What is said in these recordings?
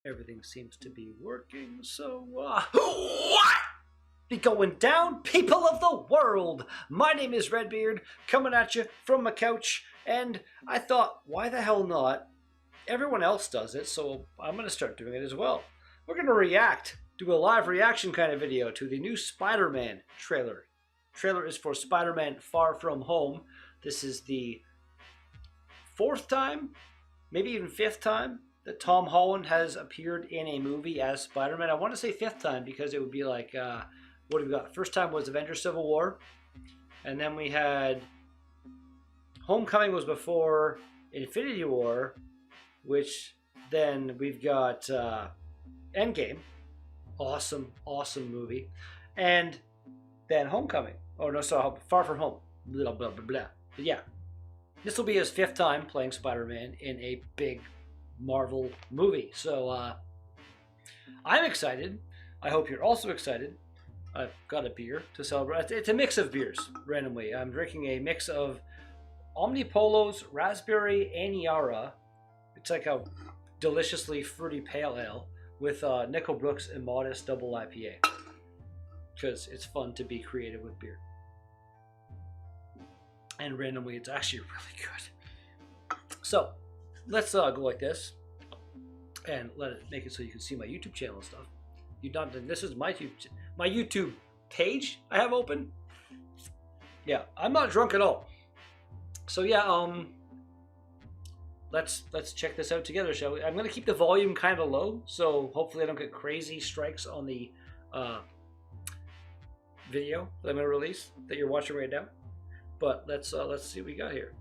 Everything seems to be working, so what? Be going down, people of the world! My name is Redbeard, coming at you from my couch, and I thought, why the hell not? Everyone else does it, so I'm going to start doing it as well. We're going to do a live reaction kind of video to the new Spider-Man trailer. Trailer is for Spider-Man Far From Home. This is the 4th time, maybe even 5th time, that Tom Holland has appeared in a movie as Spider-Man. I want to say 5th time because it would be like, what have we got? First time was Avengers Civil War. And then we had Homecoming was before Infinity War, which then we've got Endgame. Awesome, awesome movie. And then Homecoming. Oh no, sorry, Far From Home. Blah, blah, blah, blah. But yeah, this will be his 5th time playing Spider-Man in a big Marvel movie. So I'm excited. I hope you're also excited. I've got a beer to celebrate. It's a mix of beers, randomly. I'm drinking a mix of Omnipolo's Raspberry Aniara. It's like a deliciously fruity pale ale with Nickel Brooks Immodest Double IPA. Because it's fun to be creative with beer. And randomly, it's actually really good. So, let's go like this. And make it so you can see my YouTube channel and stuff. This is my YouTube page I have open. Yeah, I'm not drunk at all. So yeah, let's check this out together, shall we? I'm gonna keep the volume kind of low, so hopefully I don't get crazy strikes on the video that I'm gonna release that you're watching right now. But let's see what we got here.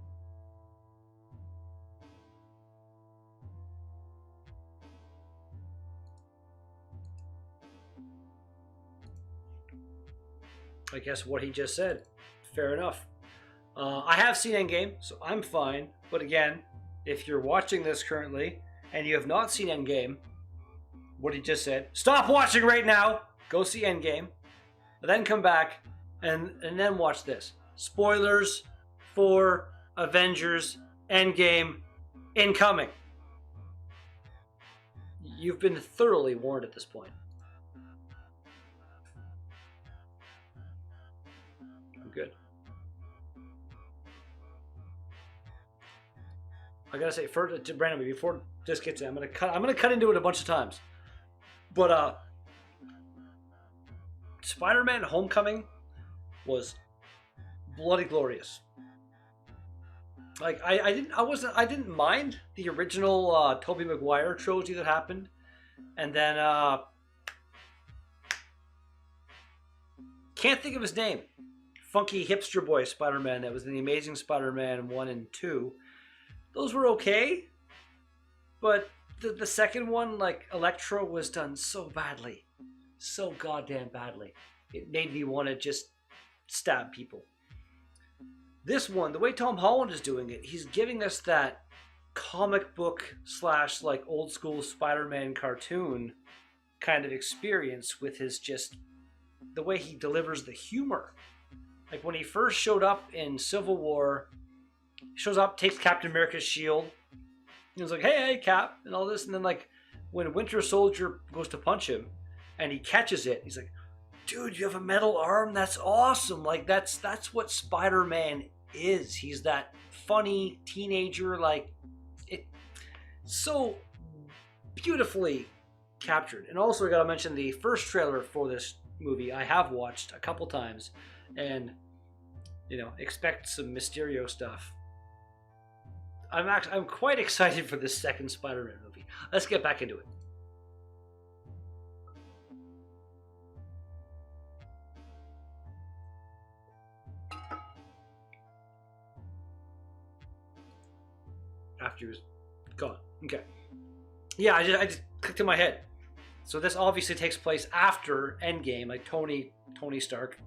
I guess what he just said. Fair enough. I have seen Endgame, so I'm fine. But again, if you're watching this currently and you have not seen Endgame, what he just said, stop watching right now. Go see Endgame. Then come back and then watch this. Spoilers for Avengers Endgame incoming. You've been thoroughly warned at this point. I'm good. I gotta say, to Brandon, before this gets in, I'm gonna cut into it a bunch of times. But Spider-Man Homecoming was bloody glorious. Like I didn't mind the original Tobey Maguire trilogy that happened, and then can't think of his name. Funky hipster boy Spider-Man that was in the Amazing Spider-Man 1 and 2. Those were okay, but the second one, like Electro, was done so badly, so goddamn badly. It made me want to just stab people. This one, the way Tom Holland is doing it, he's giving us that comic book / like old school Spider-Man cartoon kind of experience with his just the way he delivers the humor. Like when he first showed up in Civil War, he shows up, takes Captain America's shield. He was like, hey, Cap, and all this. And then like when Winter Soldier goes to punch him and he catches it, he's like, dude, you have a metal arm? That's awesome. Like that's what Spider-Man is. He's that funny teenager, like it so beautifully captured. And also I gotta mention the first trailer for this movie I have watched a couple times, and you know, expect some Mysterio stuff. I'm quite excited for this second Spider-Man movie. Let's get back into it. After he was gone. Okay. Yeah, I just clicked in my head. So this obviously takes place after Endgame, like Tony Stark.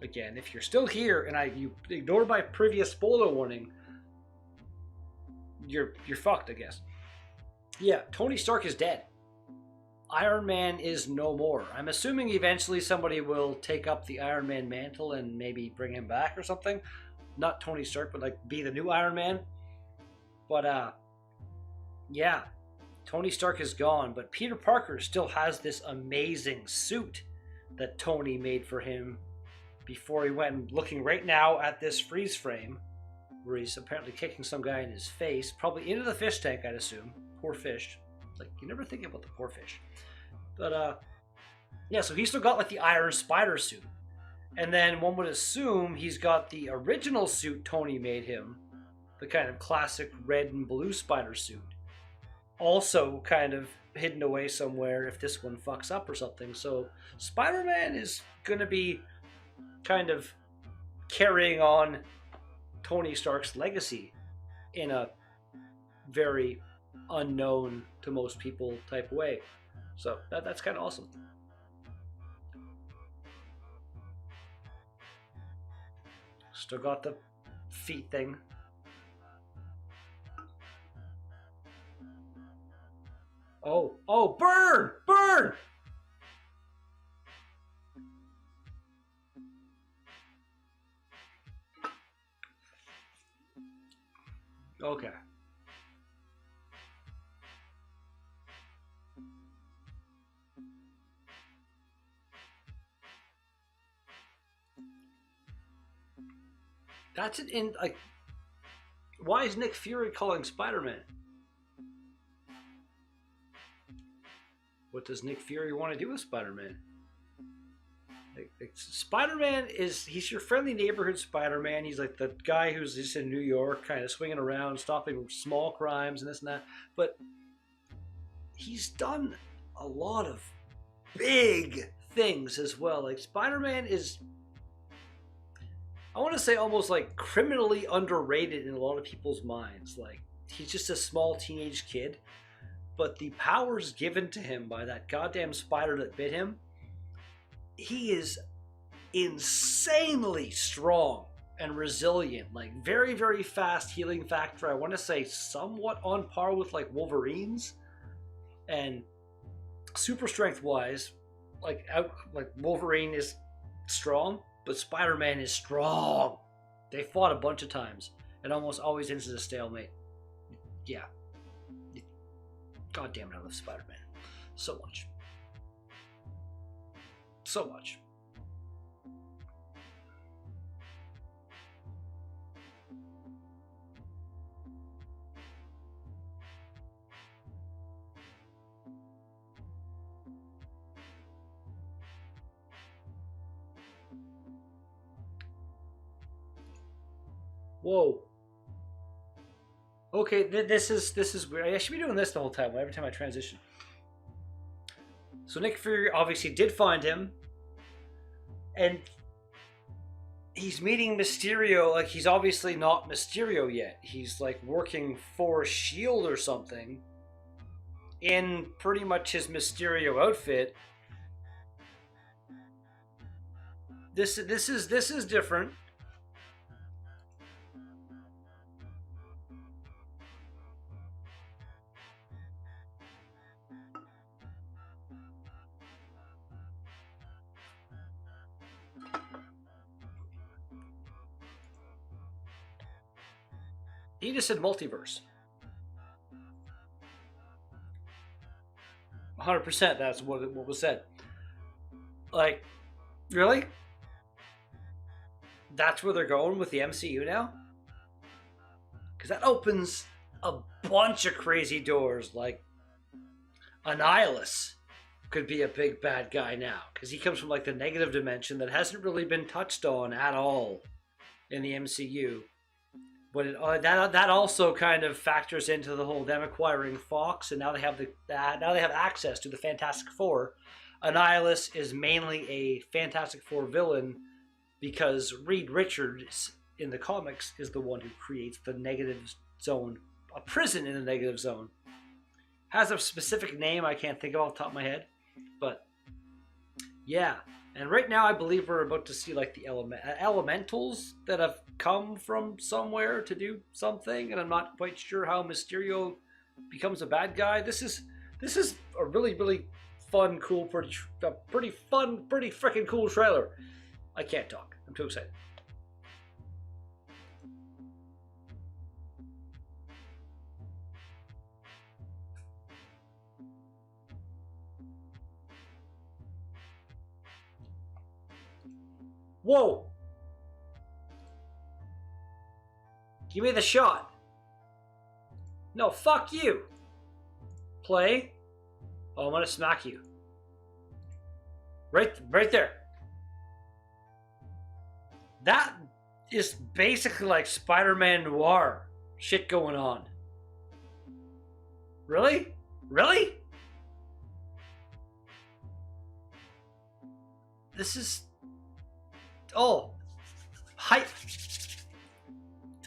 Again, if you're still here and you ignore my previous spoiler warning, you're fucked, I guess. Yeah, Tony Stark is dead. Iron Man is no more. I'm assuming eventually somebody will take up the Iron Man mantle and maybe bring him back or something. Not Tony Stark, but like be the new Iron Man. But yeah, Tony Stark is gone, but Peter Parker still has this amazing suit that Tony made for him before he went. Looking right now at this freeze frame where he's apparently kicking some guy in his face, probably into the fish tank, I'd assume. Poor fish. Like, you never think about the poor fish. But, yeah, so he's still got, like, the Iron Spider suit. And then one would assume he's got the original suit Tony made him, the kind of classic red and blue spider suit, also kind of hidden away somewhere if this one fucks up or something. So Spider-Man is going to be kind of carrying on Tony Stark's legacy in a very unknown to most people type way. So that's kind of awesome. Still got the feet thing. Oh, burn! Burn! Okay. That's it. In like, why is Nick Fury calling Spider-Man? What does Nick Fury want to do with Spider-Man? Spider-Man he's your friendly neighborhood Spider-Man. He's like the guy who's just in New York, kind of swinging around, stopping small crimes and this and that. But he's done a lot of big things as well. Like, Spider-Man is, I want to say, almost like criminally underrated in a lot of people's minds. Like, he's just a small teenage kid, but the powers given to him by that goddamn spider that bit him, he is insanely strong and resilient. Like, very, very fast healing factor. I want to say somewhat on par with like Wolverine's, and super strength wise, like Wolverine is strong, but Spider-Man is strong. They fought a bunch of times and almost always ends in a stalemate. Yeah. God damn it, I love Spider-Man so much. So much. Whoa. Okay, this is weird. I should be doing this the whole time, every time I transition. So Nick Fury obviously did find him, and he's meeting Mysterio. Like, he's obviously not Mysterio yet. He's like working for S.H.I.E.L.D. or something in pretty much his Mysterio outfit. This is different. He just said multiverse. 100%, that's what was said. Like, really? That's where they're going with the MCU now? Because that opens a bunch of crazy doors. Like, Annihilus could be a big bad guy now, because he comes from like the negative dimension that hasn't really been touched on at all in the MCU. But that also kind of factors into the whole them acquiring Fox, and now they have access to the Fantastic Four. Annihilus is mainly a Fantastic Four villain because Reed Richards in the comics is the one who creates the negative zone, a prison in the negative zone. Has a specific name I can't think of off the top of my head, but yeah. And right now I believe we're about to see like the elementals that have come from somewhere to do something, and I'm not quite sure how Mysterio becomes a bad guy. This is a really, really fun, cool, pretty freaking cool trailer. I can't talk. I'm too excited. Whoa! Give me the shot. No, fuck you. Play. Oh, I'm gonna smack you. Right there. That is basically like Spider-Man Noir shit going on. Really? Really? This is... Oh. Hype.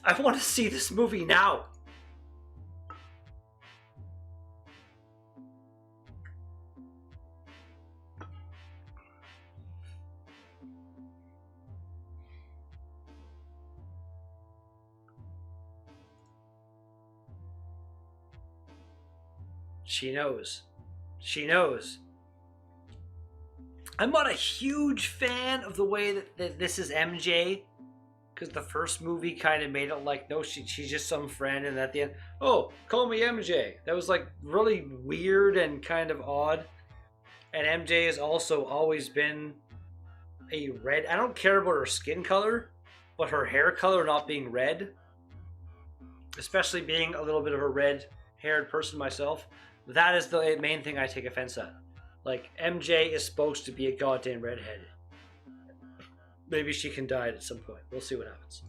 I want to see this movie now. She knows. She knows. I'm not a huge fan of the way that this is MJ, because the first movie kind of made it like, no, she's just some friend, and at the end, oh, call me MJ. That was like really weird and kind of odd. And MJ has also always been a red. I don't care about her skin color, but her hair color not being red, especially being a little bit of a red-haired person myself, that is the main thing I take offense at. Like, MJ is supposed to be a goddamn redhead. Maybe she can dye it at some point. We'll see what happens.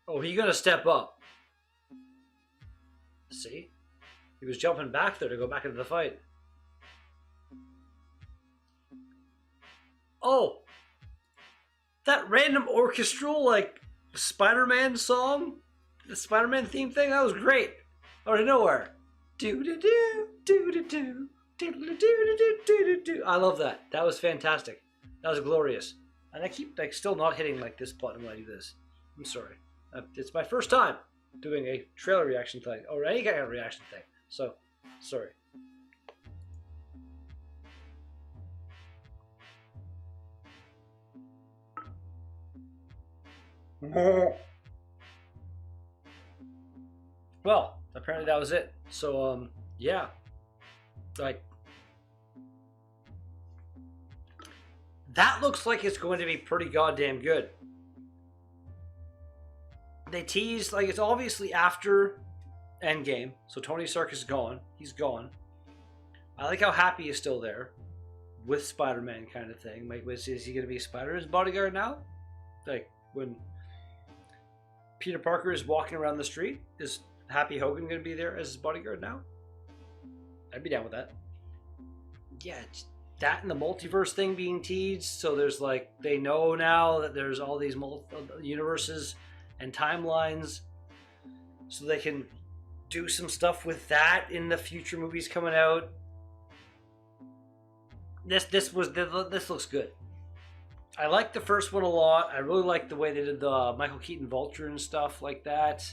Oh, he's gonna step up. See? He was jumping back there to go back into the fight. Oh! That random orchestral, like, Spider-Man song? The Spider-Man theme thing? That was great. Out of nowhere. Do-do-do, do-do-do, do-do-do-do-do-do-do. I love that. That was fantastic. That was glorious. And I keep, like, still not hitting, like, this button when I do this. I'm sorry. It's my first time doing a trailer reaction thing, or any kind of reaction thing. So, sorry. Well, apparently that was it. So, yeah. Like, that looks like it's going to be pretty goddamn good. They teased, like, it's obviously after Endgame, so Tony Stark is gone. He's gone. I like how Happy is still there with Spider-Man kind of thing. Like, is he going to be Spider-Man's bodyguard now? Like, when Peter Parker is walking around the street, is Happy Hogan going to be there as his bodyguard now? I'd be down with that. Yeah, that and the multiverse thing being teased, so there's, like, they know now that there's all these universes and timelines, so they can do some stuff with that in the future movies coming out. This looks good. I like the first one a lot. I really like the way they did the Michael Keaton Vulture and stuff like that.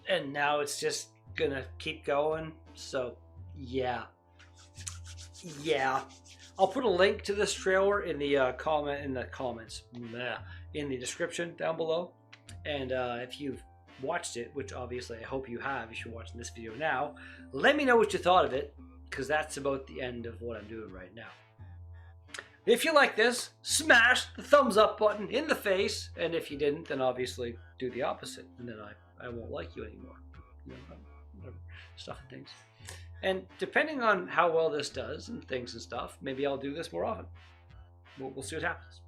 And now it's just gonna keep going. So yeah. I'll put a link to this trailer in the in the description down below. And if you've watched it, which obviously I hope you have if you're watching this video now, let me know what you thought of it, because that's about the end of what I'm doing right now. If you like this, smash the thumbs up button in the face, and if you didn't, then obviously do the opposite, and then I won't like you anymore. You know, whatever, stuff and things. And depending on how well this does and things and stuff, maybe I'll do this more often. We'll see what happens.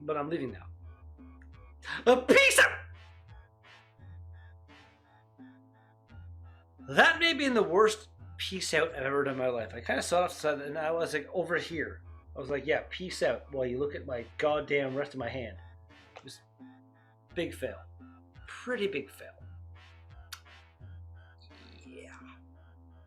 But I'm leaving now. Peace out! That may be the worst peace out I've ever done in my life. I kind of saw it off the side, and I was like, over here. I was like, yeah, peace out, while you look at my goddamn rest of my hand. It was big fail. Pretty big fail.